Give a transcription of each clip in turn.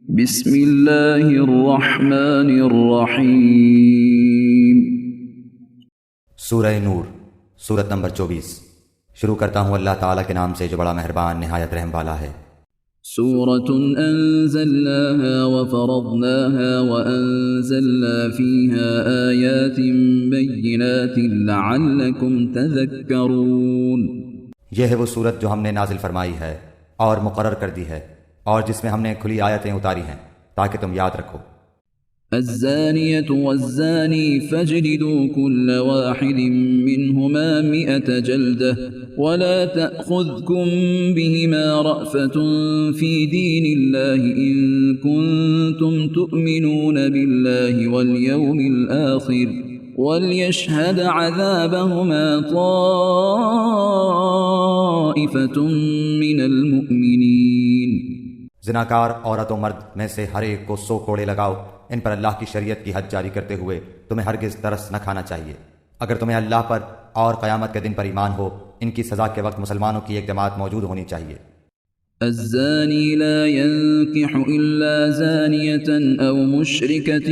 بسم اللہ الرحمن الرحیم۔ سورہ نور، سورت نمبر 24۔ شروع کرتا ہوں اللہ تعالیٰ کے نام سے جو بڑا مہربان نہایت رحم والا ہے۔ سورة أنزلناها وفرضناها وأنزلنا فيها آيات بينات لعلكم تذكرون۔ یہ ہے وہ سورت جو ہم نے نازل فرمائی ہے اور مقرر کر دی ہے، اور جس میں ہم نے کھلی آیتیں اتاری ہیں تاکہ تم یاد رکھو۔ الزانية والزاني فاجلدوا كل واحد منهما 100 جلدة ولا تأخذكم بهما رأفة في دين الله إن كنتم تؤمنون بالله واليوم الآخر وليشهد عذابهما طائفة من المؤمنين۔ زناکار عورت و مرد میں سے ہر ایک کو 100 کوڑے لگاؤ۔ ان پر اللہ کی شریعت کی حد جاری کرتے ہوئے تمہیں ہرگز ترس نہ کھانا چاہیے۔ اگر تمہیں اللہ پر اور قیامت کے دن پر ایمان ہو، ان کی سزا کے وقت مسلمانوں کی ایک جماعت موجود ہونی چاہیے۔ الزاني لا ينكح إلا زانية أو مشركة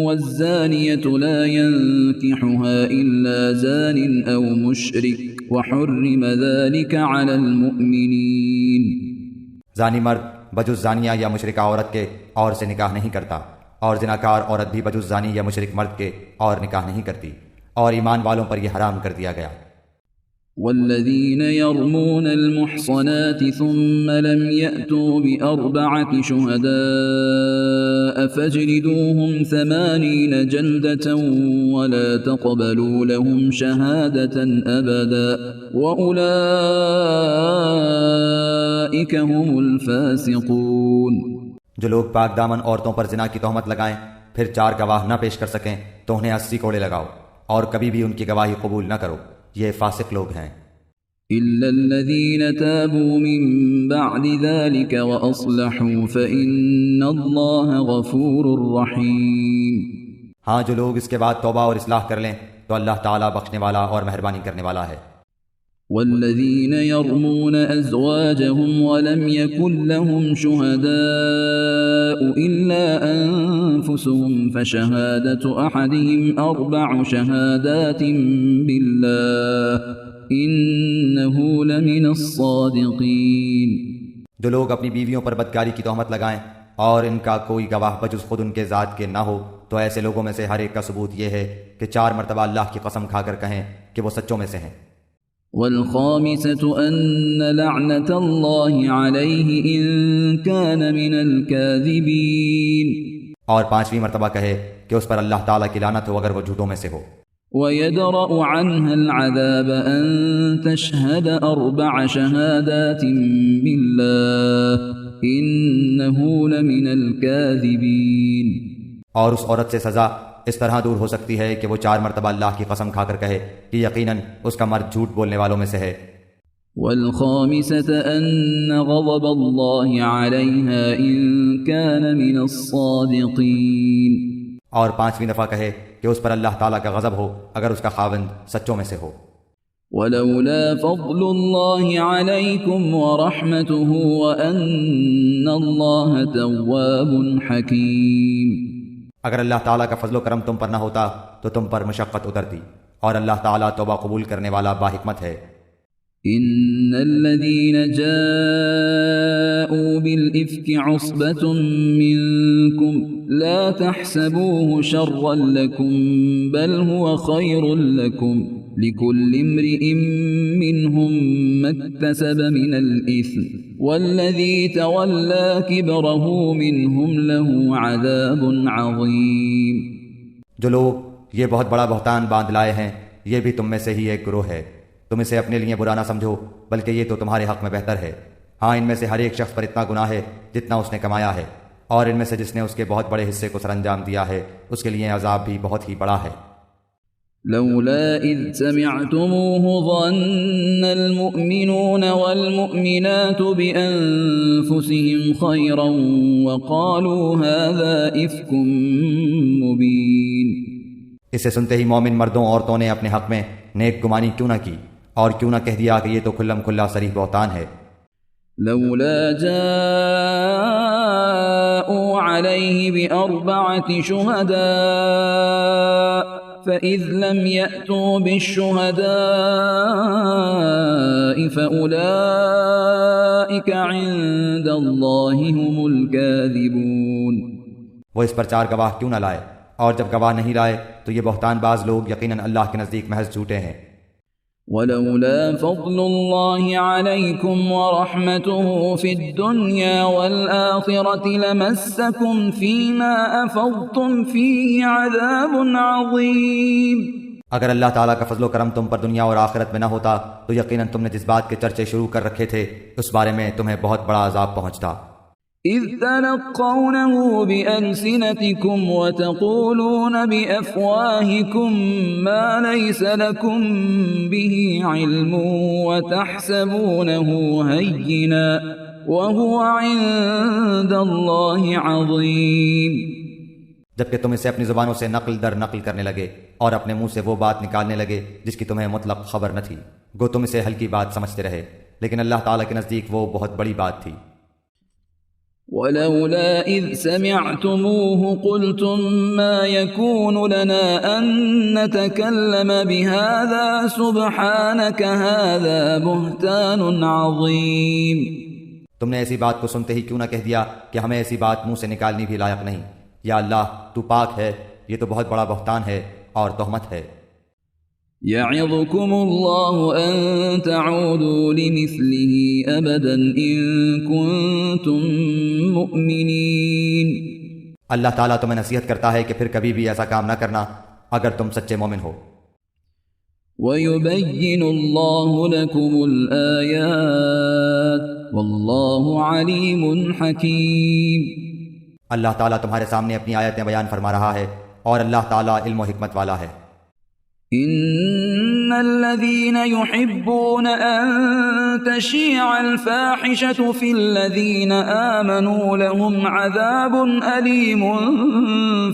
والزانية لا ينكحها إلا زان أو مشرك وحرم ذلك على المؤمنين۔ زانی مرد بجز زانیہ یا مشرکہ عورت کے اور سے نکاح نہیں کرتا، اور زناکار عورت بھی بجز زانی یا مشرک مرد کے اور نکاح نہیں کرتی، اور ایمان والوں پر یہ حرام کر دیا گیا۔ والذين يرمون المحصنات ثم لم يأتوا بأربعة شهداء فاجلدوهم 80 جلدة ولا تقبلوا لهم شهادة أبدا وأولئك هم الفاسقون۔ جو لوگ پاک دامن عورتوں پر زنا کی تہمت لگائیں پھر 4 گواہ نہ پیش کر سکیں تو انہیں 80 کوڑے لگاؤ، اور کبھی بھی ان کی گواہی قبول نہ کرو، یہ فاسق لوگ ہیں۔ إلا الذين تابوا من بعد ذلك وأصلحوا فإن الله غفور رحيم۔ ہاں، جو لوگ اس کے بعد توبہ اور اصلاح کر لیں تو اللہ تعالیٰ بخشنے والا اور مہربانی کرنے والا ہے۔ والذين يرمون أزواجهم ولم يكن لهم شهداء إلا أنفسهم فشهادة أحدهم 4 شهادات بالله إنه لمن الصادقين۔ جو لوگ اپنی بیویوں پر بدکاری کی تہمت لگائیں اور ان کا کوئی گواہ بجز خود ان کے ذات کے نہ ہو تو ایسے لوگوں میں سے ہر ایک کا ثبوت یہ ہے کہ 4 مرتبہ اللہ کی قسم کھا کر کہیں کہ وہ سچوں میں سے ہیں۔ والخامسة أن لعنة الله عليه إن كان من الكاذبين۔ اور 5ویں مرتبہ کہے کہ اس پر اللہ تعالیٰ کی لعنت ہو اگر وہ جھوٹوں میں سے ہو۔ ويدرأ عنها العذاب أن تشهد 4 شهادات بالله إنه لمن الكاذبين۔ اور اس عورت سے سزا اس طرح دور ہو سکتی ہے کہ وہ 4 مرتبہ اللہ کی قسم کھا کر کہے کہ یقیناً اس کا مرد جھوٹ بولنے والوں میں سے ہے۔ والخامسة أن غضب الله عليها إن كان من الصادقين۔ اور 5ویں دفعہ کہے کہ اس پر اللہ تعالیٰ کا غضب ہو اگر اس کا خاوند سچوں میں سے ہو۔ ولولا فضل الله عليكم ورحمته وأن الله تواب حكيم۔ اگر اللہ تعالیٰ کا فضل و کرم تم پر نہ ہوتا تو تم پر مشقت اترتی، اور اللہ تعالیٰ توبہ قبول کرنے والا باحکمت ہے۔ ان الذين جاءوا بالإفك عصبة منكم لا تحسبوه شرا لكم بل هو خير لكم لكل امرئ منهم ما اكتسب من الإثم والذي تولى كبره منهم له عذاب عظيم۔ جو لوگ یہ بہت بڑا بہتان باندھ لائے ہیں یہ بھی تم میں سے ہی ایک گروہ ہے، تم اسے اپنے لیے برا نہ سمجھو بلکہ یہ تو تمہارے حق میں بہتر ہے۔ ہاں، ان میں سے ہر ایک شخص پر اتنا گناہ ہے جتنا اس نے کمایا ہے، اور ان میں سے جس نے اس کے بہت بڑے حصے کو سر انجام دیا ہے اس کے لیے عذاب بھی بہت ہی بڑا ہے۔ لولا اذ سمعتموه ظن المؤمنون والمؤمنات بأنفسهم خيرا وقالوا هذا إفك مبين۔ اسے سنتے ہی مومن مردوں عورتوں نے اپنے حق میں نیک گمانی کیوں نہ کی اور کیوں نہ کہہ دیا کہ یہ تو کھلم کھلا صریح بہتان ہے۔ لولا جاءوا فباءوا عليه بأربعة شهداء فإذ لم يأتوا بالشهداء فأولئك عند الله هم الكاذبون. وہ اس پر 4 گواہ کیوں نہ لائے، اور جب گواہ نہیں لائے تو یہ بہتان باز لوگ یقیناً اللہ کے نزدیک محض جھوٹے ہیں۔ ولولا فضل الله عليكم ورحمته في الدنيا والآخرة لمسكم فيما أفضتم فيه عذاب عظيم. اگر اللہ تعالیٰ کا فضل و کرم تم پر دنیا اور آخرت میں نہ ہوتا تو یقیناً تم نے جس بات کے چرچے شروع کر رکھے تھے اس بارے میں تمہیں بہت بڑا عذاب پہنچتا۔ إذ تلقونه بألسنتكم وتقولون بأفواهكم ما ليس لكم به علم وتحسبونه هينا وهو عند الله عظيم. جبکہ تم اسے اپنی زبانوں سے نقل در نقل کرنے لگے اور اپنے منہ سے وہ بات نکالنے لگے جس کی تمہیں مطلق خبر نہ تھی، گو تم اسے ہلکی بات سمجھتے رہے، لیکن اللہ تعالیٰ کے نزدیک وہ بہت بڑی بات تھی۔ ولولا إذ سمعتموه قلتم ما يكون لنا أن نتكلم بهذا سبحانك هذا بهتان عظيم. تم نے ایسی بات کو سنتے ہی کیوں نہ کہہ دیا کہ ہمیں ایسی بات منہ سے نکالنی بھی لائق نہیں، یا اللہ تو پاک ہے، یہ تو بہت بڑا بہتان ہے اور تہمت ہے۔ يعظكم الله أن تعودوا لمثله أبدا إن كنتم مؤمنين. اللہ تعالیٰ تمہیں نصیحت کرتا ہے کہ پھر کبھی بھی ایسا کام نہ کرنا اگر تم سچے مومن ہو۔ ويبين الله لكم الآيات والله عليم حكيم. اللہ تعالیٰ تمہارے سامنے اپنی آیتیں بیان فرما رہا ہے اور اللہ تعالیٰ علم و حکمت والا ہے۔ إن الذين يحبون أن تشيع الفاحشة في الذين آمنوا لهم عذاب أليم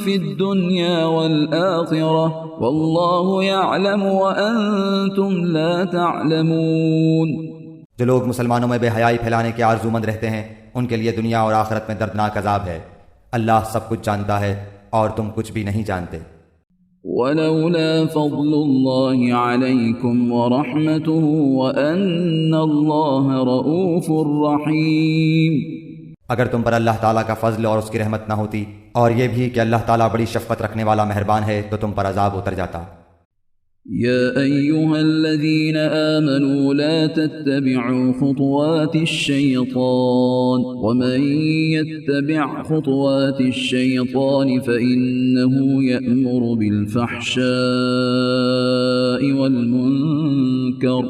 في الدنيا والآخرة والله يعلم وأنتم لا تعلمون. جو لوگ مسلمانوں میں بے حیائی پھیلانے کے آرزومند رہتے ہیں ان کے لیے دنیا اور آخرت میں دردناک عذاب ہے، اللہ سب کچھ جانتا ہے اور تم کچھ بھی نہیں جانتے۔ ولولا فضل الله عليكم ورحمته وأن الله رؤوف رحيم. اگر تم پر اللہ تعالیٰ کا فضل اور اس کی رحمت نہ ہوتی اور یہ بھی کہ اللہ تعالیٰ بڑی شفقت رکھنے والا مہربان ہے تو تم پر عذاب اتر جاتا۔ يا أيها الذين آمنوا لا تتبعوا خطوات الشيطان ومن يتبع خطوات الشيطان فإنه يأمر بالفحشاء والمنكر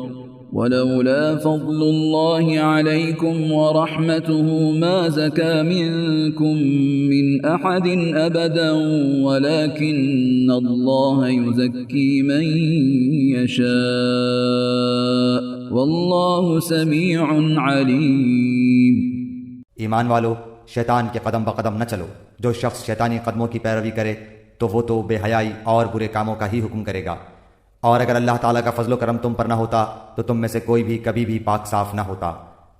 ولولا فضل الله عليكم ورحمته ما زكى منكم من أحد أبدا ولكن الله يزكي من يشاء والله سميع عليم. ایمان والو، شیطان کے قدم بقدم نہ چلو، جو شخص شیطانی قدموں کی پیروی کرے تو وہ تو بے حیائی اور برے کاموں کا ہی حکم کرے گا، اور اگر اللہ تعالیٰ کا فضل و کرم تم پر نہ ہوتا تو تم میں سے کوئی بھی کبھی بھی پاک صاف نہ ہوتا،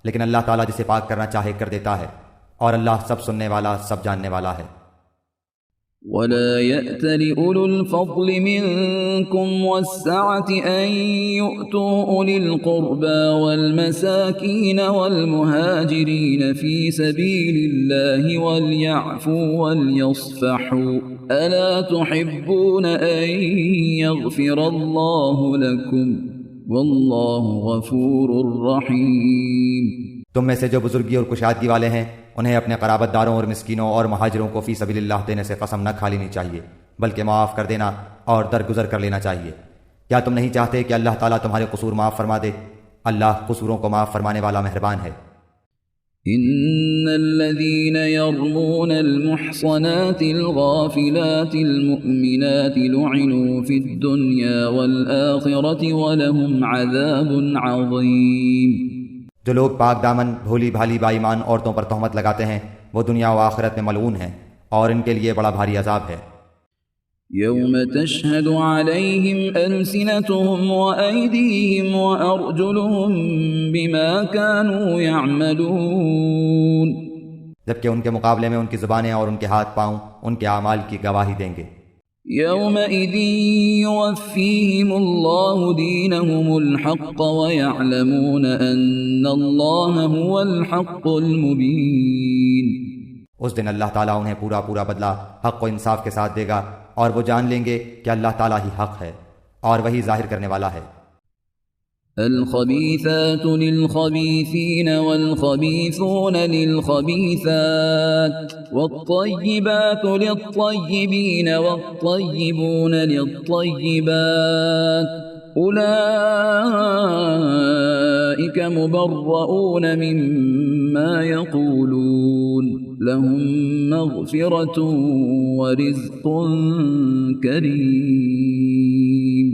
لیکن اللہ تعالیٰ جسے پاک کرنا چاہے کر دیتا ہے، اور اللہ سب سننے والا سب جاننے والا ہے۔ ولا يأتل أولو الفضل منكم والسعة أن يؤتوا أولي القربى والمساكين والمهاجرين في سبيل الله وليعفوا وليصفحوا ألا تحبون أن يغفر الله لكم والله غفور رحيم. تم میں سے جو بزرگی اور کشادگی والے ہیں انہیں اپنے قرابت داروں اور مسکینوں اور مہاجروں کو فی سبیل اللہ دینے سے قسم نہ کھا لینی چاہیے، بلکہ معاف کر دینا اور درگزر کر لینا چاہیے۔ کیا تم نہیں چاہتے کہ اللہ تعالیٰ تمہارے قصور معاف فرما دے؟ اللہ قصوروں کو معاف فرمانے والا مہربان ہے۔ إن الذين يرمون المحصنات الغافلات المؤمنات لعنوا في الدنيا والآخرة ولهم عذاب عظيم. جو لوگ پاک دامن بھولی بھالی با ایمان عورتوں پر تہمت لگاتے ہیں وہ دنیا و آخرت میں ملعون ہیں اور ان کے لیے بڑا بھاری عذاب ہے۔ يوم تشهد عليهم ألسنتهم وأيديهم وأرجلهم بما كانوا يعملون. جبکہ ان کے مقابلے میں ان کی زبانیں اور ان کے ہاتھ پاؤں ان کے اعمال کی گواہی دیں گے۔ يومئذ يوفيهم الله دينهم الحق ويعلمون أن الله هو الحق المبين۔ اس دن اللہ تعالیٰ انہیں پورا پورا بدلہ حق و انصاف کے ساتھ دے گا، اور وہ جان لیں گے کہ اللہ تعالیٰ ہی حق ہے اور وہی ظاہر کرنے والا ہے۔ الخبيثات للخبيثين والخبيثون للخبيثات والطيبات للطيبين والطيبون للطيبات أولئك مبرؤون مما يقولون لهم مغفرة ورزق كريم۔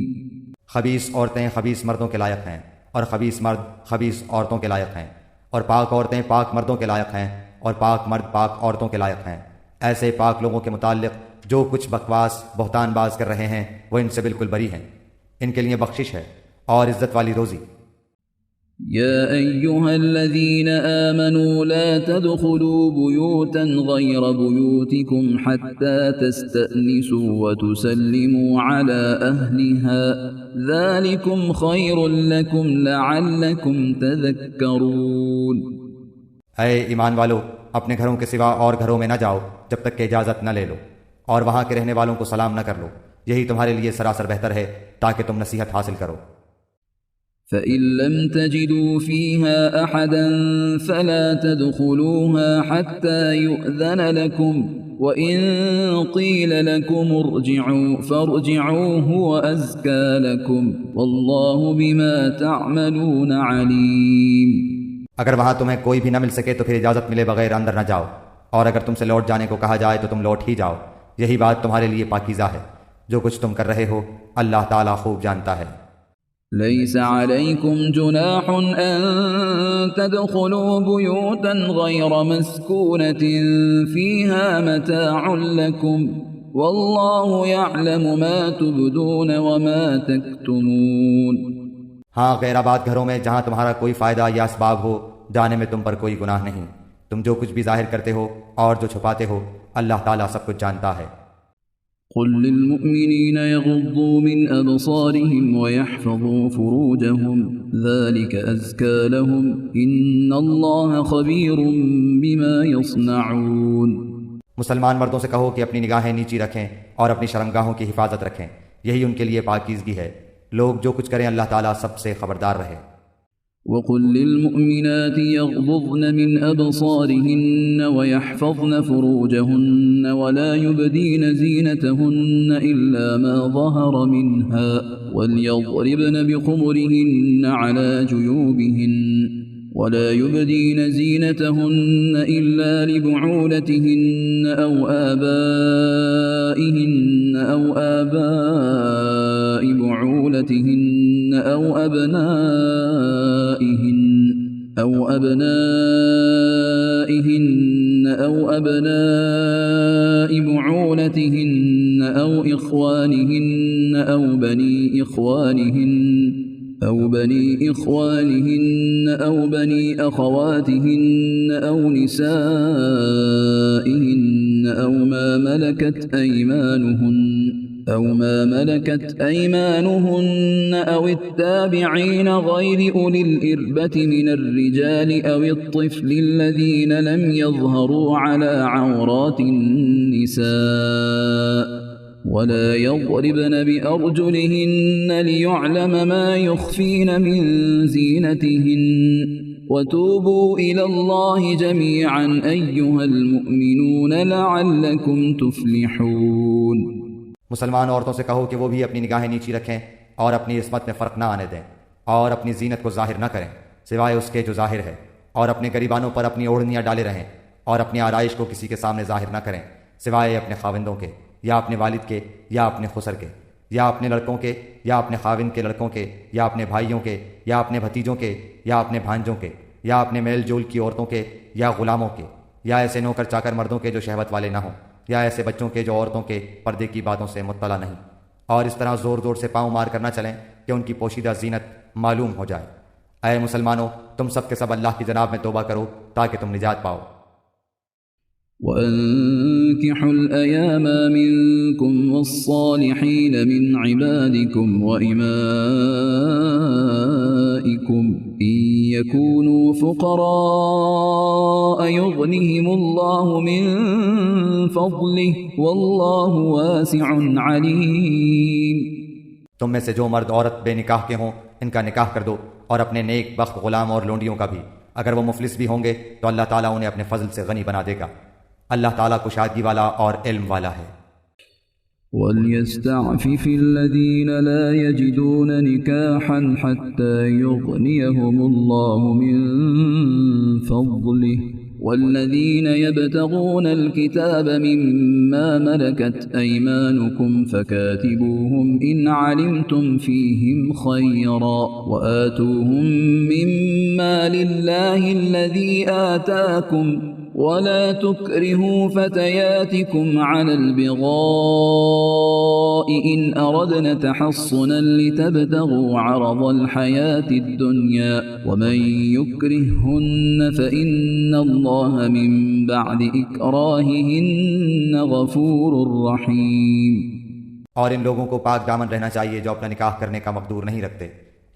خبیث عورتیں خبیث مردوں کے لائق ہیں، اور خبیث مرد خبیث عورتوں کے لائق ہیں، اور پاک عورتیں پاک مردوں کے لائق ہیں، اور پاک مرد پاک عورتوں کے لائق ہیں۔ ایسے پاک لوگوں کے متعلق جو کچھ بکواس بہتان باز کر رہے ہیں وہ ان سے بالکل بری ہیں، ان کے لیے بخشش ہے اور عزت والی روزی۔ يا أيها الذين آمنوا لا تدخلوا بيوتا غير بيوتكم حتى تستأنسوا وتسلموا على أهلها ذلكم خير لكم لعلكم تذكرون۔ اے ایمان والو، اپنے گھروں کے سوا اور گھروں میں نہ جاؤ جب تک کہ اجازت نہ لے لو، اور وہاں کے رہنے والوں کو سلام نہ کر لو، یہی تمہارے لیے سراسر بہتر ہے تاکہ تم نصیحت حاصل کرو۔ فإن لم تجدوا فيها أحدا فلا تدخلوها حتى يؤذن لكم وإن قيل لكم ارجعوا فارجعوا هو أزكى لكم والله بما تعملون عليم۔ اگر وہاں تمہیں کوئی بھی نہ مل سکے تو پھر اجازت ملے بغیر اندر نہ جاؤ، اور اگر تم سے لوٹ جانے کو کہا جائے تو تم لوٹ ہی جاؤ، یہی بات تمہارے لیے پاکیزہ ہے، جو کچھ تم کر رہے ہو اللہ تعالیٰ خوب جانتا ہے۔ ليس عليكم جناح أن تدخلوا بيوتا غير مسكونة فيها متاع لكم والله يعلم ما تبدون وما تكتمون۔ ہاں، غیر آباد گھروں میں جہاں تمہارا کوئی فائدہ یا اسباب ہو جانے میں تم پر کوئی گناہ نہیں، تم جو کچھ بھی ظاہر کرتے ہو اور جو چھپاتے ہو اللہ تعالیٰ سب کچھ جانتا ہے۔ قل للمؤمنين يغضوا من أبصارهم ويحفظوا فروجهم ذلك أزكى لهم إن الله خبير بما يصنعون۔ مسلمان مردوں سے کہو کہ اپنی نگاہیں نیچی رکھیں اور اپنی شرمگاہوں کی حفاظت رکھیں، یہی ان کے لیے پاکیزگی ہے، لوگ جو کچھ کریں اللہ تعالیٰ سب سے خبردار رہے۔ وقل للمؤمنات يغضضن من أبصارهن ويحفظن فروجهن ولا يبدين زينتهن إلا ما ظهر منها وليضربن بخمرهن على جيوبهن ولا يبدين زينتهن إلا لبعولتهن أو آبائهن أو آباء بعولتهن أو أبنائهن أو أبناء بعولتهن أو إخوانهن أو بني إخوانهن أو بني أخواتهن أو نسائهن أو ما ملكت أيمانهن أو التابعين غير أولي الإربة من الرجال أو الطفل الذين لم يظهروا على عورات النساء ولا يضربن بأرجلهن ليعلم ما يخفين من زينتهن وتوبوا إلى الله جميعا أيها المؤمنون لعلكم تفلحون۔ مسلمان عورتوں سے کہو کہ وہ بھی اپنی نگاہیں نیچی رکھیں اور اپنی عصمت میں فرق نہ آنے دیں، اور اپنی زینت کو ظاہر نہ کریں سوائے اس کے جو ظاہر ہے، اور اپنے گریبانوں پر اپنی اوڑھنیاں ڈالے رہیں، اور اپنی آرائش کو کسی کے سامنے ظاہر نہ کریں سوائے اپنے خاوندوں کے یا اپنے والد کے یا اپنے خسر کے یا اپنے لڑکوں کے یا اپنے خاوند کے لڑکوں کے یا اپنے بھائیوں کے یا اپنے بھتیجوں کے یا اپنے بھانجوں کے یا اپنے میل جول کی عورتوں کے یا غلاموں کے یا ایسے نوکر چاکر مردوں کے جو شہوت والے نہ ہوں یا ایسے بچوں کے جو عورتوں کے پردے کی باتوں سے مطلع نہیں، اور اس طرح زور زور سے پاؤں مار کر نہ چلیں کہ ان کی پوشیدہ زینت معلوم ہو جائے۔ اے مسلمانوں، تم سب کے سب اللہ کی جناب میں توبہ کرو تاکہ تم نجات پاؤ۔ وأنكحوا الأيام منكم والصالحين من عبادكم وإمائكم إن يكونوا فقراء يغنهم الله من فضله والله واسع عليم۔ تم میں سے جو مرد عورت بے نکاح کے ہوں ان کا نکاح کر دو، اور اپنے نیک بخت غلام اور لونڈیوں کا بھی، اگر وہ مفلس بھی ہوں گے تو اللہ تعالیٰ انہیں اپنے فضل سے غنی بنا دے گا۔ اللہ تعالیٰ کشادگی والا اور علم والا ہے۔ وَلْيَسْتَعْفِفِ الَّذِينَ لَا يَجِدُونَ نِكَاحًا حَتَّى يُغْنِيَهُمُ اللَّهُ مِنْ فَضْلِهِ وَالَّذِينَ يَبْتَغُونَ الْكِتَابَ مِمَّا مَلَكَتْ أَيْمَانُكُمْ فَكَاتِبُوهُمْ إِنْ عَلِمْتُمْ فِيهِمْ خَيْرًا وَآتُوهُمْ مِمَّا لِلَّهِ الَّذِي آتَاكُمْ ولا تكرهوا فتياتكم على البغاء إن أردنا تحصنا لتبتغوا عرض الحياة الدنيا ومن يكرههن فإن الله من بعد إكراههن غفور رحيم۔ اور ان لوگوں کو پاک دامن رہنا چاہیے جو اپنا نکاح کرنے کا مقدور نہیں رکھتے،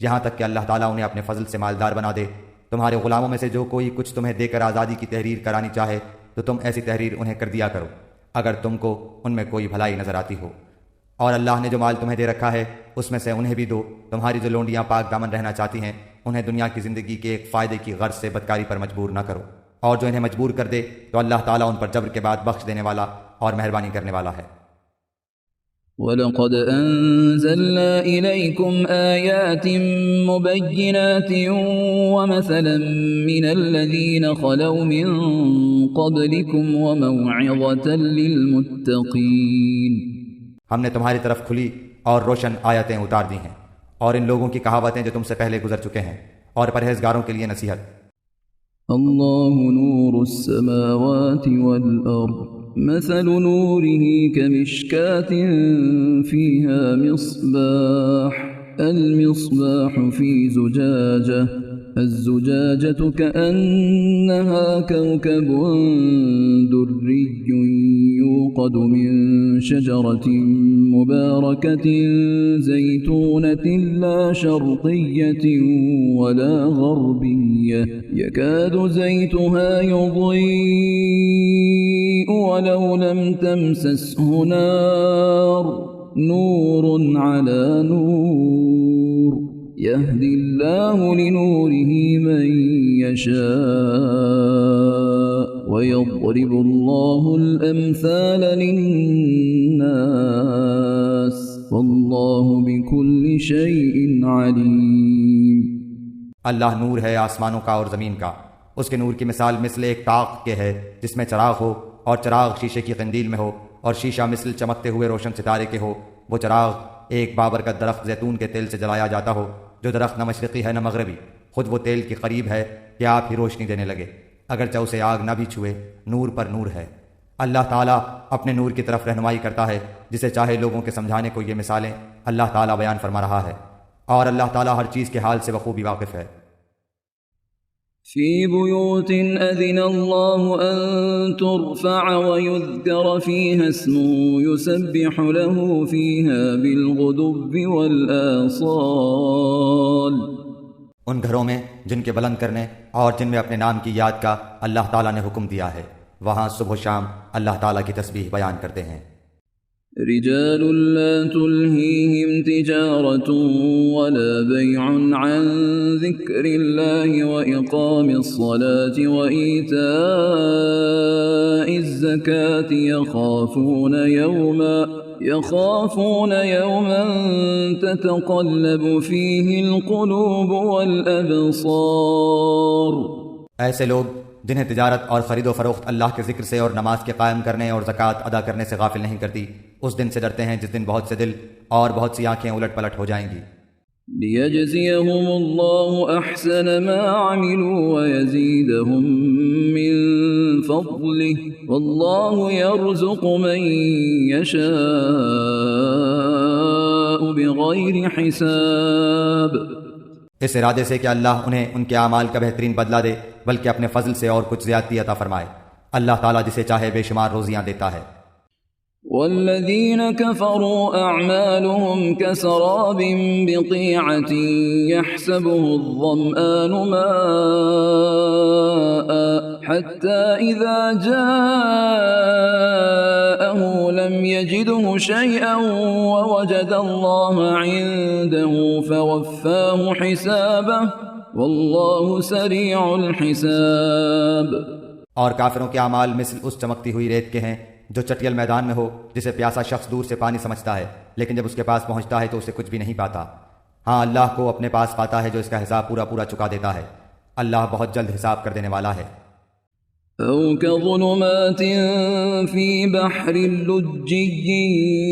یہاں تک کہ اللہ تعالیٰ انہیں اپنے فضل سے مالدار بنا دے۔ تمہارے غلاموں میں سے جو کوئی کچھ تمہیں دے کر آزادی کی تحریر کرانی چاہے تو تم ایسی تحریر انہیں کر دیا کرو اگر تم کو ان میں کوئی بھلائی نظر آتی ہو، اور اللہ نے جو مال تمہیں دے رکھا ہے اس میں سے انہیں بھی دو۔ تمہاری جو لونڈیاں پاک دامن رہنا چاہتی ہیں انہیں دنیا کی زندگی کے ایک فائدے کی غرض سے بدکاری پر مجبور نہ کرو، اور جو انہیں مجبور کر دے تو اللہ تعالیٰ ان پر جبر کے بعد بخش دینے والا اور مہربانی کرنے والا ہے۔ وَلَقَدْ أَنزَلْنَا إِلَيْكُمْ آيَاتٍ مُبَيِّنَاتٍ وَمَثَلًا مِّنَ الَّذِينَ خَلَوْا مِن قَبْلِكُمْ وَمَوْعِظَةً لِّلْمُتَّقِينَ۔ ہم نے تمہاری طرف کھلی اور روشن آیتیں اتار دی ہیں، اور ان لوگوں کی کہاوتیں جو تم سے پہلے گزر چکے ہیں، اور پرہیزگاروں کے لیے نصیحت۔ اللہ نور السماوات والأرض مثل نوره كمشكاة فيها مصباح المصباح في زجاجة الزجاجة كأنها كوكب دري يوقد من شجرة مباركة زيتونة لا شرقية ولا غربية يكاد زيتها يضيء ولو لم تمسسه نار نور على نور يهدي الله لنوره من يشاء ويضرب الله الأمثال للناس والله بكل شيء عليم۔ اللہ نور ہے آسمانوں کا اور زمین کا، اس کے نور کی مثال مثل ایک طاق کے ہے جس میں چراغ ہو، اور چراغ شیشے کی قندیل میں ہو، اور شیشہ مثل چمکتے ہوئے روشن ستارے کے ہو۔ وہ چراغ ایک بابرکت درخت زیتون کے تیل سے جلایا جاتا ہو، جو درخت نہ مشرقی ہے نہ مغربی، خود وہ تیل کے قریب ہے کہ آپ ہی روشنی دینے لگے، اگرچہ اسے آگ نہ بھی چھوئے، نور پر نور ہے۔ اللہ تعالیٰ اپنے نور کی طرف رہنمائی کرتا ہے، جسے چاہے لوگوں کے سمجھانے کو یہ مثالیں اللہ تعالیٰ بیان فرما رہا ہے، اور اللہ تعالیٰ ہر چیز کے حال سے بخوبی واقف ہے۔ فی بیوت اذن اللہ ان ترفع ویذکر فیہا اسمہ یسبح له فیہا بالغدو والآصال۔ ان گھروں میں جن کے بلند کرنے اور جن میں اپنے نام کی یاد کا اللہ تعالیٰ نے حکم دیا ہے، وہاں صبح و شام اللہ تعالیٰ کی تسبیح بیان کرتے ہیں۔ رجال لا تلهيهم تجارة ولا بيع عن ذكر الله وإقام الصلاة وإيتاء الزكاة يخافون يوما تتقلب فيه القلوب والأبصار۔ ایسے لوگ جنہیں تجارت اور خرید و فروخت اللہ کے ذکر سے اور نماز کے قائم کرنے اور زکوٰۃ ادا کرنے سے غافل نہیں کرتی، اس دن سے ڈرتے ہیں جس دن بہت سے دل اور بہت سی آنکھیں الٹ پلٹ ہو جائیں گی۔ لِيَجْزِيَهُمُ اللَّهُ أَحْسَنَ مَا عَمِلُوا وَيَزِيدَهُم مِّن فَضْلِهِ وَاللَّهُ يَرْزُقُ مَن يَشَاءُ بِغَيْرِ حِسَابٍ۔ اس ارادے سے کہ اللہ انہیں ان کے اعمال کا بہترین بدلہ دے، بلکہ اپنے فضل سے اور کچھ زیادتی عطا فرمائے، اللہ تعالیٰ جسے چاہے بے شمار روزیاں دیتا ہے۔ والذين كفروا أعمالهم كسراب بقيعة يحسبه الظمآن ماء حتى إذا جاءه لم يجده شيئا ووجد الله عنده فوفاه حسابه والله سريع الحساب۔ اور کافروں کے اعمال مثل اس چمکتی ہوئی ریت کے ہیں جو چٹیل میدان میں ہو، جسے پیاسا شخص دور سے پانی سمجھتا ہے، لیکن جب اس کے پاس پہنچتا ہے تو اسے کچھ بھی نہیں پاتا۔ ہاں، اللہ کو اپنے پاس پاتا ہے جو اس کا حساب پورا پورا چکا دیتا ہے۔ اللہ بہت جلد حساب کر دینے والا ہے۔ أو كظلمات في بحر لجي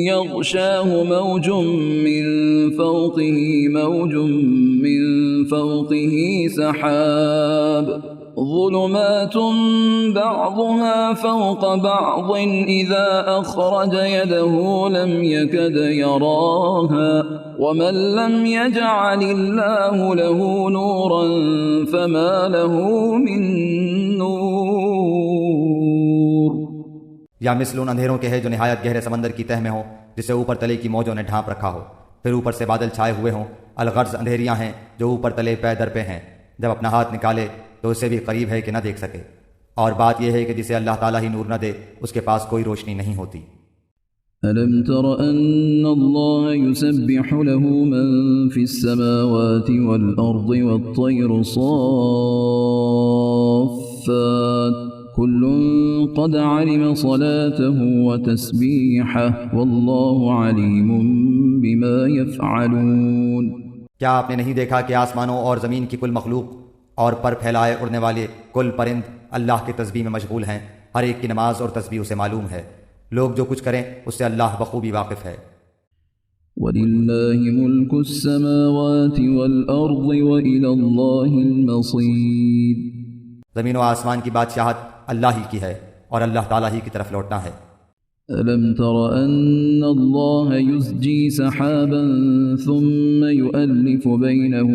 يغشاه موج من فوقه موج من فوقه سحاب ظلمات بعضها فوق بعض إذا أخرج يده لم يكد يراها ومن لم يجعل الله له نورا فما له من نور۔ یا مثل ان اندھیروں کے ہے جو نہایت گہرے سمندر کی تہ میں ہوں، جسے اوپر تلے کی موجوں نے ڈھانپ رکھا ہو، پھر اوپر سے بادل چھائے ہوئے ہوں۔ الغرض اندھیریاں ہیں جو اوپر تلے پے در پہ ہیں، جب اپنا ہاتھ نکالے تو اسے بھی قریب ہے کہ نہ دیکھ سکے۔ اور بات یہ ہے کہ جسے اللہ تعالیٰ ہی نور نہ دے اس کے پاس کوئی روشنی نہیں ہوتی۔ ألم تر أن الله يسبح له من في السماوات والأرض والطير صافات كل قد علم صلاته وتسبيحه والله عليم بما يفعلون۔ کیا آپ نے نہیں دیکھا کہ آسمانوں اور زمین کی کل مخلوق اور پر پھیلائے اڑنے والے کل پرند اللہ کے تسبیح میں مشغول ہیں؟ ہر ایک کی نماز اور تسبیح اسے معلوم ہے۔ لوگ جو کچھ کریں اس سے اللہ بخوبی واقف ہے۔ وَلِلَّهِ مُلْكُ السَّمَاوَاتِ وَالْأَرْضِ وَإِلَى اللَّهِ الْمَصِيرُ۔ زمین و آسمان کی بادشاہت اللہ ہی کی ہے اور اللہ تعالیٰ ہی کی طرف لوٹنا ہے۔ أَلَمْ تَرَ أَنَّ اللَّهَ يُزْجِي سَحَابًا ثُمَّ يُؤَلِّفُ بَيْنَهُ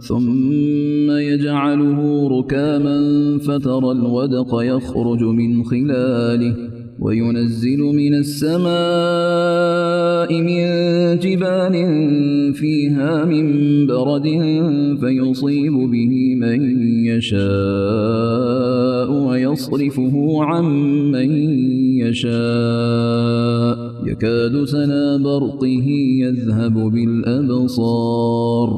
ثم يجعله ركاما فترى الودق يخرج من خلاله وينزل من السماء من جبال فيها من برد فيصيب به من يشاء ويصرفه عن من يشاء يكاد سنا برقه يذهب بالأبصار۔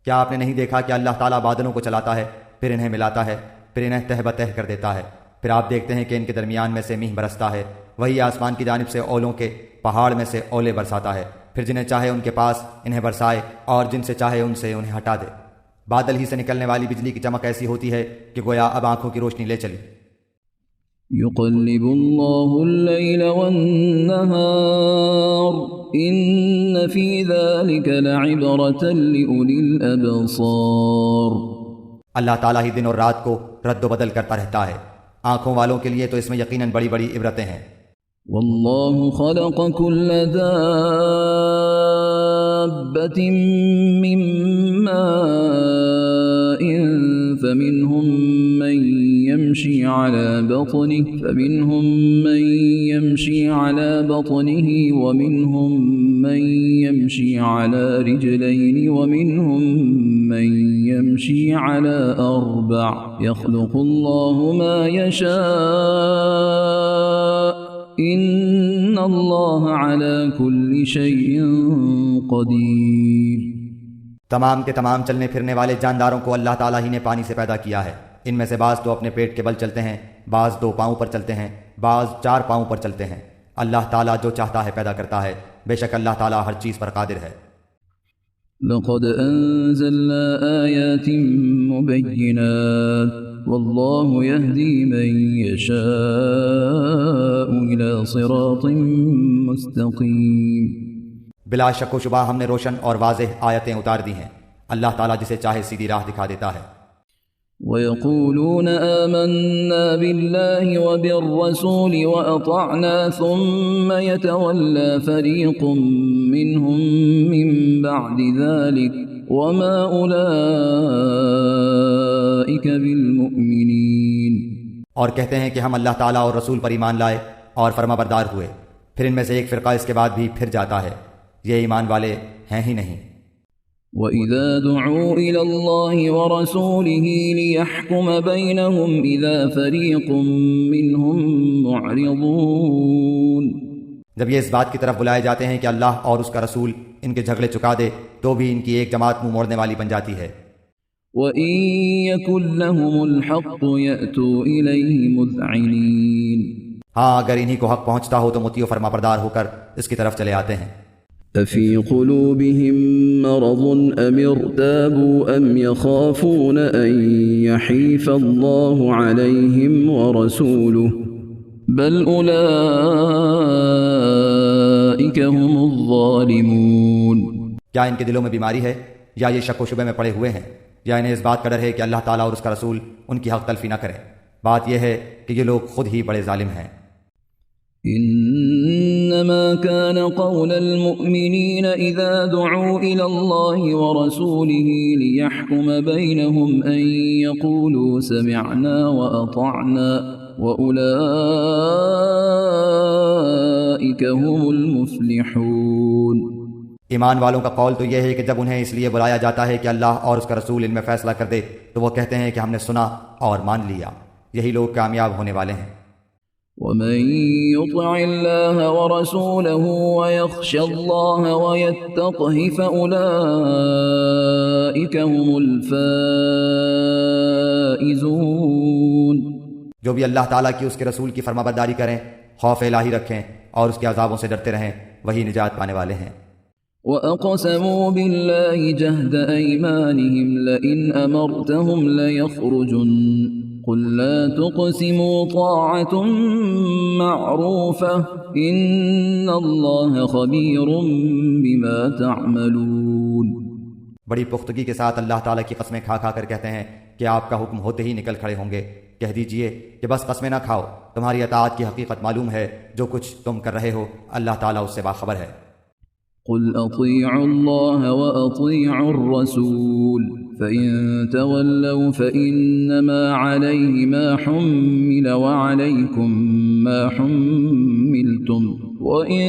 کیا آپ نے نہیں دیکھا کہ اللہ تعالیٰ بادلوں کو چلاتا ہے، پھر انہیں ملاتا ہے، پھر انہیں تہ بتہ کر دیتا ہے، پھر آپ دیکھتے ہیں کہ ان کے درمیان میں سے میہ برستا ہے، وہی آسمان کی جانب سے اولوں کے پہاڑ میں سے اولے برساتا ہے، پھر جنہیں چاہے ان کے پاس انہیں برسائے اور جن سے چاہے ان سے انہیں ہٹا دے۔ بادل ہی سے نکلنے والی بجلی کی چمک ایسی ہوتی ہے کہ گویا اب آنکھوں کی روشنی لے چلی۔ يقلب الله الليل والنهار إن في ذلك لعبرة لأولي الأبصار۔ اللہ تعالیٰ ہی دن اور رات کو رد و بدل کرتا رہتا ہے، آنکھوں والوں کے لیے تو اس میں یقیناً بڑی بڑی عبرتیں ہیں۔ والله خلق كل دابة من ماء فمنهم من يمشي على بطنه ومنهم من يمشي على رجلين ومنهم من يمشي على أربع يخلق الله ما يشاء إن الله على كل شيء قدير۔ تمام کے تمام چلنے پھرنے والے جانداروں کو اللہ تعالیٰ ہی نے پانی سے پیدا کیا ہے۔ ان میں سے بعض تو اپنے پیٹ کے بل چلتے ہیں، بعض 2 پاؤں پر چلتے ہیں، بعض 4 پاؤں پر چلتے ہیں۔ اللہ تعالیٰ جو چاہتا ہے پیدا کرتا ہے، بے شک اللہ تعالیٰ ہر چیز پر قادر ہے۔ لقد أنزلنا آيات مبينات والله يهدي من يشاء إلى صراط مستقيم۔ بلا شک و شبہ ہم نے روشن اور واضح آیتیں اتار دی ہیں، اللہ تعالیٰ جسے چاہے سیدھی راہ دکھا دیتا ہے۔ ويقولون آمنا بالله وبالرسول وأطعنا ثم يتولى فريق منهم من بعد ذلك وما أولئك بالمؤمنين. اور کہتے ہیں کہ ہم اللہ تعالیٰ اور رسول پر ایمان لائے اور فرما بردار ہوئے، پھر ان میں سے ایک فرقہ اس کے بعد بھی پھر جاتا ہے، یہ ایمان والے ہیں ہی نہیں۔ وَإِذَا دُعُوا إِلَى اللَّهِ وَرَسُولِهِ لِيَحْكُمَ بَيْنَهُمْ إِذَا فَرِيقٌ مِّنْهُمْ مُعْرِضُونَ. جب یہ اس بات کی طرف بلائے جاتے ہیں کہ اللہ اور اس کا رسول ان کے جھگڑے چکا دے تو بھی ان کی ایک جماعت منہ موڑنے والی بن جاتی ہے۔ وَإِن يَكُن لَّهُمُ الْحَقُّ يَأْتُوا إِلَيْهِ مُذْعِنِينَ. ہاں اگر انہی کو حق پہنچتا ہو تو مطیع و فرما بردار ہو کر اس کی طرف چلے آتے ہیں۔ أَفِي قُلُوبِهِم مَّرَضٌ أَمِ ارْتَابُوا أَمْ يَخَافُونَ أَن يَحِيفَ اللَّهُ عَلَيْهِمْ وَرَسُولُهُ بَلْ أُولَئِكَ هُمُ الظَّالِمُونَ. کیا ان کے دلوں میں بیماری ہے یا یہ شک و شبے میں پڑے ہوئے ہیں یا انہیں اس بات کا ڈر ہے کہ اللہ تعالیٰ اور اس کا رسول ان کی حق تلفی نہ کرے؟ بات یہ ہے کہ یہ لوگ خود ہی بڑے ظالم ہیں۔ إنما كان قول المؤمنين إذا دعوا إلى الله ورسوله ليحكم بينهم أن يقولوا سمعنا وأطعنا وأولئك هم المفلحون. ایمان والوں کا قول تو یہ ہے کہ جب انہیں اس لیے بلایا جاتا ہے کہ اللہ اور اس کا رسول ان میں فیصلہ کر دے تو وہ کہتے ہیں کہ ہم نے سنا اور مان لیا، یہی لوگ کامیاب ہونے والے ہیں۔ ومن يطع الله ورسوله ويخش الله ويتقه فأولئك هم الفائزون. جو بھی اللہ تعالیٰ کی اس کے رسول کی فرما برداری کریں، خوف الہی رکھیں اور اس کے عذابوں سے ڈرتے رہیں، وہی نجات پانے والے ہیں۔ وَأَقْسَمُوا بِاللَّهِ جَهْدَ أَيْمَانِهِمْ لَئِنْ أَمَرْتَهُمْ لَيَخْرُجُنَّ قُلْ لَا تُقْسِمُوا طَاعَةٌ مَّعْرُوفَةٌ إِنَّ اللَّهَ خَبِيرٌ بِمَا تَعْمَلُونَ. بڑی پختگی کے ساتھ اللہ تعالیٰ کی قسمیں کھا کھا کر کہتے ہیں کہ آپ کا حکم ہوتے ہی نکل کھڑے ہوں گے۔ کہہ دیجئے کہ بس قسمیں نہ کھاؤ، تمہاری اطاعت کی حقیقت معلوم ہے، جو کچھ تم کر رہے ہو اللہ تعالیٰ اس سے باخبر ہے۔ قل أطيعوا الله وأطيعوا الرسول فإن تولوا فإنما عليه ما حمل وعليكم ما حملتم وإن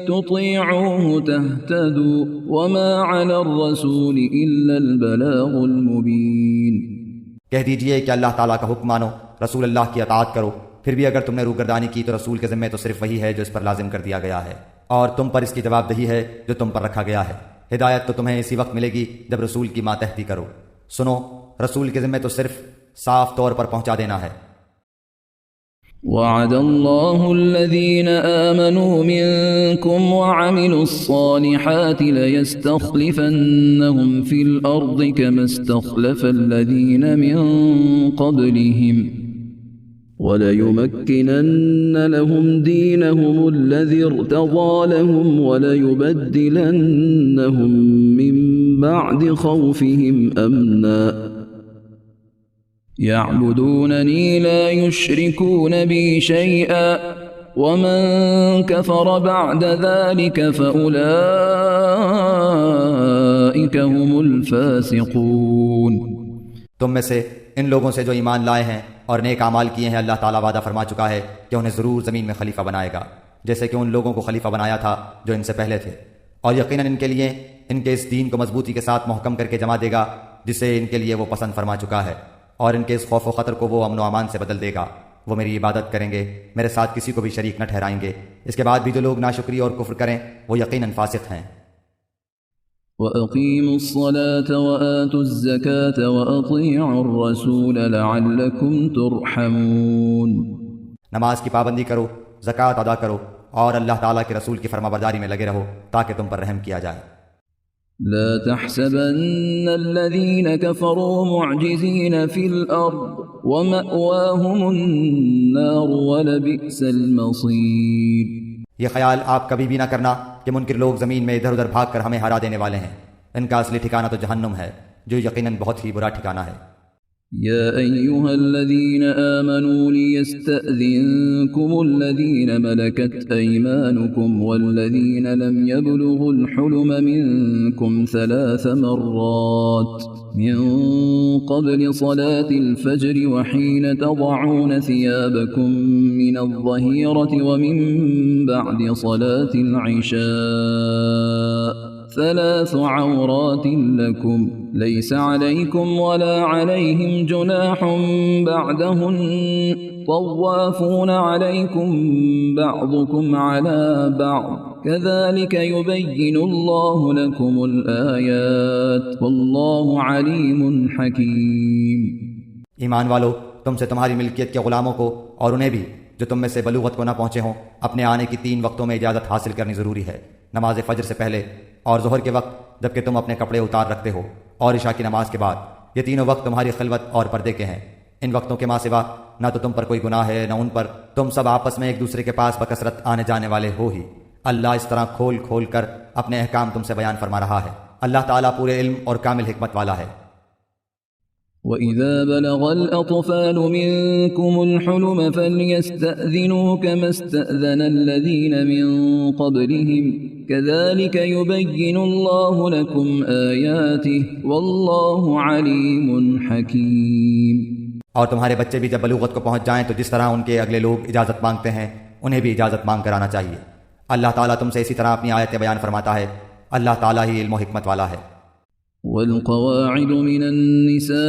تطيعوه تهتدوا وما على الرسول إلا البلاغ المبين. کہہ دیجئے کہ اللہ تعالیٰ کا حکم مانو، رسول اللہ کی اطاعت کرو، پھر بھی اگر تم نے روگردانی کی تو رسول کے ذمے تو صرف وہی ہے جو اس پر لازم کر دیا گیا ہے، اور تم پر اس کی جواب دہی ہے جو تم پر رکھا گیا ہے۔ ہدایت تو تمہیں اسی وقت ملے گی جب رسول کی ماتحتی کرو۔ سنو، رسول کے ذمے تو صرف صاف طور پر پہنچا دینا ہے۔ وعد الله الذين آمنوا منكم وعملوا الصالحات ليستخلفنهم في الأرض كما استخلف الذين من قبلهم وَلَيُمَكِّنَنَّ لَهُمْ دِينَهُمُ الَّذِي ارْتَضَىٰ لَهُمْ وَلَيُبَدِّلَنَّهُم مِّن بَعْدِ خَوْفِهِمْ أَمْنًا يَعْبُدُونَنِي لَا يُشْرِكُونَ بِي شَيْئًا وَمَن كَفَرَ بَعْدَ ذَلِكَ فَأُولَٰئِكَ هُمُ الْفَاسِقُونَ. تم میں سے ان لوگوں سے جو ایمان لائے ہیں اور نیک اعمال کیے ہیں اللہ تعالیٰ وعدہ فرما چکا ہے کہ انہیں ضرور زمین میں خلیفہ بنائے گا، جیسے کہ ان لوگوں کو خلیفہ بنایا تھا جو ان سے پہلے تھے، اور یقیناً ان کے لیے ان کے اس دین کو مضبوطی کے ساتھ محکم کر کے جمع دے گا جسے ان کے لیے وہ پسند فرما چکا ہے، اور ان کے اس خوف و خطر کو وہ امن و امان سے بدل دے گا۔ وہ میری عبادت کریں گے، میرے ساتھ کسی کو بھی شریک نہ ٹھہرائیں گے، اس کے بعد بھی جو لوگ ناشکری اور کفر کریں وہ یقیناً فاسق ہیں۔ وَأَقِيمُوا الصَّلَاةَ وَآتُوا الزَّكَاةَ وَأَطِيعُوا الرَّسُولَ لَعَلَّكُمْ تُرْحَمُونَ. نماز کی پابندی کرو، زکوٰۃ ادا کرو، اور اللہ تعالیٰ کے رسول کی فرما برداری میں لگے رہو تاکہ تم پر رحم کیا جائے۔ لا تحسبن الذين كفروا معجزين في الأرض ومأواهم النار ولبئس المصير. یہ خیال آپ کبھی بھی نہ کرنا کہ منکر لوگ زمین میں ادھر ادھر بھاگ کر ہمیں ہرا دینے والے ہیں، ان کا اصلی ٹھکانہ تو جہنم ہے جو یقیناً بہت ہی برا ٹھکانہ ہے۔ يا أيها الذين آمنوا ليستأذنكم الذين ملكت أيمانكم والذين لم يبلغوا الحلم منكم 3 مرات من قبل صلاة الفجر وحين تضعون ثيابكم من الظهيرة ومن بعد صلاة العشاء 3 عورات لكم ليس عليكم ولا عليهم جناح بعدهن طوافون عليكم بعضكم على بعض كذلك يبين الله لكم الآيات والله عليم حكيم. ایمان والو، تم سے تمہاری ملکیت کے غلاموں کو اور انہیں بھی جو تم میں سے بلوغت کو نہ پہنچے ہوں اپنے آنے کی 3 وقتوں میں اجازت حاصل کرنی ضروری ہے، نماز فجر سے پہلے اور ظہر کے وقت جبکہ تم اپنے کپڑے اتار رکھتے ہو، اور عشاء کی نماز کے بعد۔ یہ تینوں وقت تمہاری خلوت اور پردے کے ہیں۔ ان وقتوں کے ماں سوا نہ تو تم پر کوئی گناہ ہے نہ ان پر، تم سب آپس میں ایک دوسرے کے پاس بکثرت آنے جانے والے ہو ہی۔ اللہ اس طرح کھول کھول کر اپنے احکام تم سے بیان فرما رہا ہے۔ اللہ تعالیٰ پورے علم اور کامل حکمت والا ہے۔ وَإِذَا بَلَغَ الْأَطْفَالُ مِنكُمُ الْحُلُمَ فَلْيَسْتَأْذِنُوا كَمَا اسْتَأْذَنَ الَّذِينَ مِن قَبْلِهِمْ كَذَلِكَ يُبَيِّنُ اللَّهُ لَكُمْ آيَاتِهِ وَاللَّهُ عَلِيمٌ حَكِيمٌ۔ اور تمہارے بچے بھی جب بلوغت کو پہنچ جائیں تو جس طرح ان کے اگلے لوگ اجازت مانگتے ہیں انہیں بھی اجازت مانگ کر آنا چاہیے۔ اللہ تعالیٰ تم سے اسی طرح اپنی آیتیں بیان فرماتا ہے۔ اللہ تعالیٰ ہی علم و حکمت والا ہے۔ والقواعد من النساء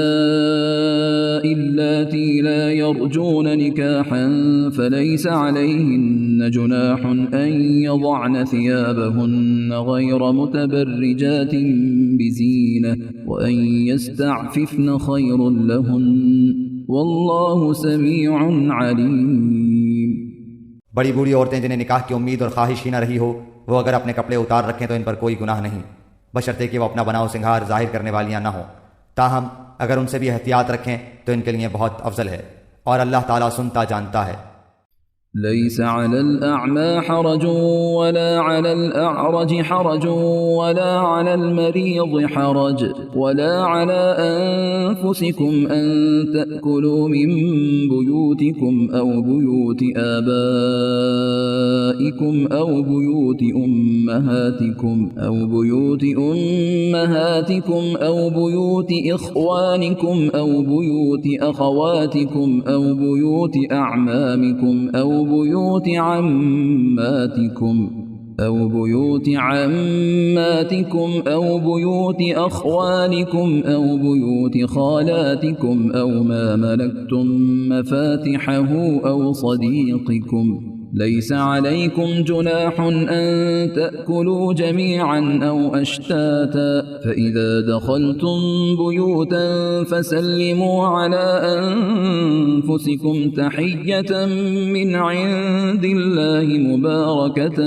اللاتي لا يرجون نكاحا فليس عليهن جناح أن يضعن ثيابهن غير متبرجات بزينة وأن يستعففن خير لهن والله سميع عليم۔ بڑی بوڑھی عورتیں جنہیں نکاح کی امید اور خواہش ہی نہ رہی ہو وہ اگر اپنے کپڑے اتار رکھیں تو ان پر کوئی گناہ نہیں، بشرطے کہ وہ اپنا بناؤ سنگھار ظاہر کرنے والیاں نہ ہوں۔ تاہم اگر ان سے بھی احتیاط رکھیں تو ان کے لیے بہت افضل ہے، اور اللہ تعالیٰ سنتا جانتا ہے۔ ليس على الأعمى حرج ولا على الأعرج حرج ولا على المريض حرج ولا على أنفسكم أن تأكلوا من بيوتكم أو بيوت آبائكم أو بيوت أمهاتكم أو بيوت إخوانكم أو بيوت أخواتكم أو بيوت أعمامكم أو بيوت عماتكم أو بيوت أخوالكم أو بيوت خالاتكم أو ما ملكتم مفاتحه أو صديقكم ليس عليكم جناح أن تأكلوا جميعا أو أشتاتا فإذا دخلتم بيوتا فسلموا على أنفسكم تحية من عند الله مباركة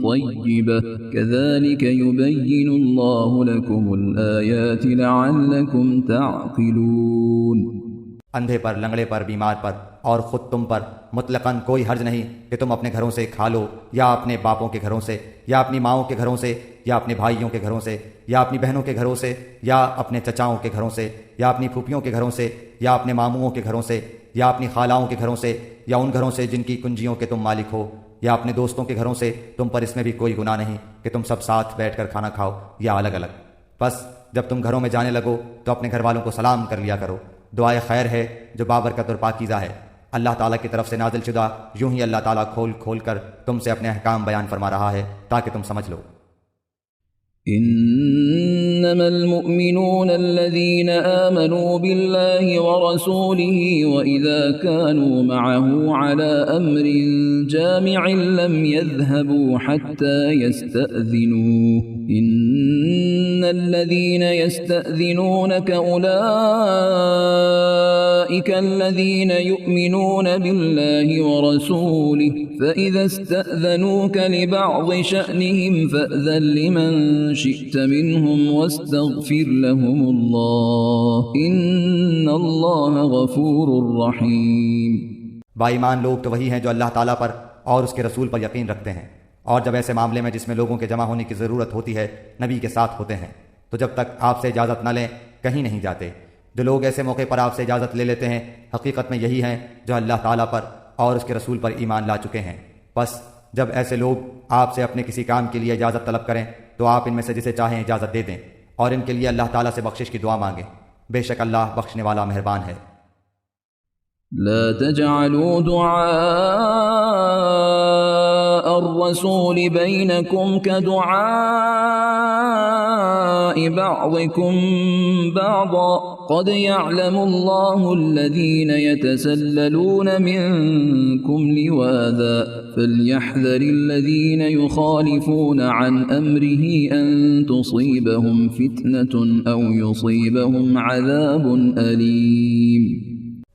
طيبة كذلك يبين الله لكم الآيات لعلكم تعقلون۔ اندھے پر، لنگڑے پر، بیمار پر اور خود تم پر مطلقاً کوئی حرج نہیں کہ تم اپنے گھروں سے کھا لو، یا اپنے باپوں کے گھروں سے، یا اپنی ماؤں کے گھروں سے، یا اپنے بھائیوں کے گھروں سے، یا اپنی بہنوں کے گھروں سے، یا اپنے چچاؤں کے گھروں سے، یا اپنی پھوپھیوں کے گھروں سے، یا اپنے ماموؤں کے گھروں سے، یا اپنی خالاؤں کے گھروں سے، یا ان گھروں سے جن کی کنجیوں کے تم مالک ہو، یا اپنے دوستوں کے گھروں سے۔ تم پر اس میں بھی کوئی گناہ نہیں کہ تم سب ساتھ بیٹھ کر کھانا کھاؤ یا الگ الگ۔ بس جب تم گھروں میں جانے لگو تو اپنے گھر والوں کو سلام کر لیا کرو۔ دعائے خیر ہے جو بابرکت اور پاکیزہ ہے۔ اللہ تعالیٰ کی طرف سے نازل شدہ یوں ہی اللہ تعالیٰ کھول کھول کر تم سے اپنے احکام بیان فرما رہا ہے تاکہ تم سمجھ لو۔ انما المؤمنون الذين آمنوا بالله ورسوله واذا كانوا معه على امر جامع لم يذهبوا حتى يستأذنوه ان الذين يستأذنونك اولئك الذين يؤمنون بالله ورسوله فاذا استأذنوك لبعض شأنهم فأذن لمن شئت منهم واستغفر لهم الله ان اللہ غفور رحیم۔ با ایمان لوگ تو وہی ہیں جو اللہ تعالیٰ پر اور اس کے رسول پر یقین رکھتے ہیں، اور جب ایسے معاملے میں جس میں لوگوں کے جمع ہونے کی ضرورت ہوتی ہے نبی کے ساتھ ہوتے ہیں، تو جب تک آپ سے اجازت نہ لیں کہیں نہیں جاتے۔ جو لوگ ایسے موقع پر آپ سے اجازت لے لیتے ہیں حقیقت میں یہی ہیں جو اللہ تعالیٰ پر اور اس کے رسول پر ایمان لا چکے ہیں۔ بس جب ایسے لوگ آپ سے اپنے کسی کام کے لیے اجازت طلب کریں تو آپ ان میں سے جسے چاہیں اجازت دے دیں اور ان کے لیے اللہ تعالیٰ سے بخشش کی دعا مانگیں، بے شک اللہ بخشنے والا مہربان ہے۔ لا تجعلوا دعاء الرسول بينكم كدعاء بعضكم بعضا قد يعلم الله الذين يتسللون منكم لواذا فليحذر الذين يخالفون عن أمره أن تصيبهم فتنة أو يصيبهم عذاب أليم۔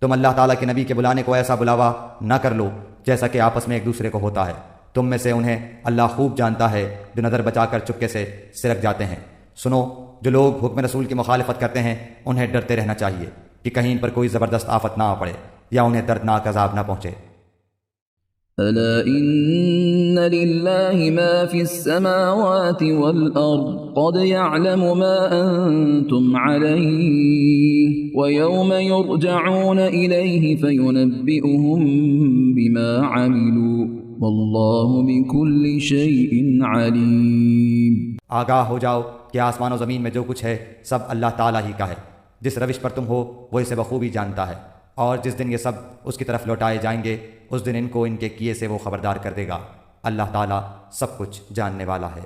تم اللہ تعالیٰ کے نبی کے بلانے کو ایسا بلاوا نہ کر لو جیسا کہ آپس میں ایک دوسرے کو ہوتا ہے، تم میں سے انہیں اللہ خوب جانتا ہے جو نظر بچا کر چپکے سے سرک جاتے ہیں۔ سنو، جو لوگ حکم رسول کی مخالفت کرتے ہیں انہیں ڈرتے رہنا چاہیے کہ کہیں ان پر کوئی زبردست آفت نہ آ پڑے یا انہیں دردناک عذاب نہ پہنچے۔ ألا إن لله ما في السماوات والأرض قد يعلم ما أنتم عليه ويوم يرجعون إليه فينبئهم بما عملوا والله بكل شيء عليم۔ آگاہ ہو جاؤ کہ آسمان و زمین میں جو کچھ ہے سب اللہ تعالیٰ ہی کا ہے، جس روش پر تم ہو وہ اسے بخوبی جانتا ہے، اور جس دن یہ سب اس کی طرف لوٹائے جائیں گے اس دن ان کو ان کے کیے سے وہ خبردار کر دے گا۔ اللہ تعالیٰ سب کچھ جاننے والا ہے۔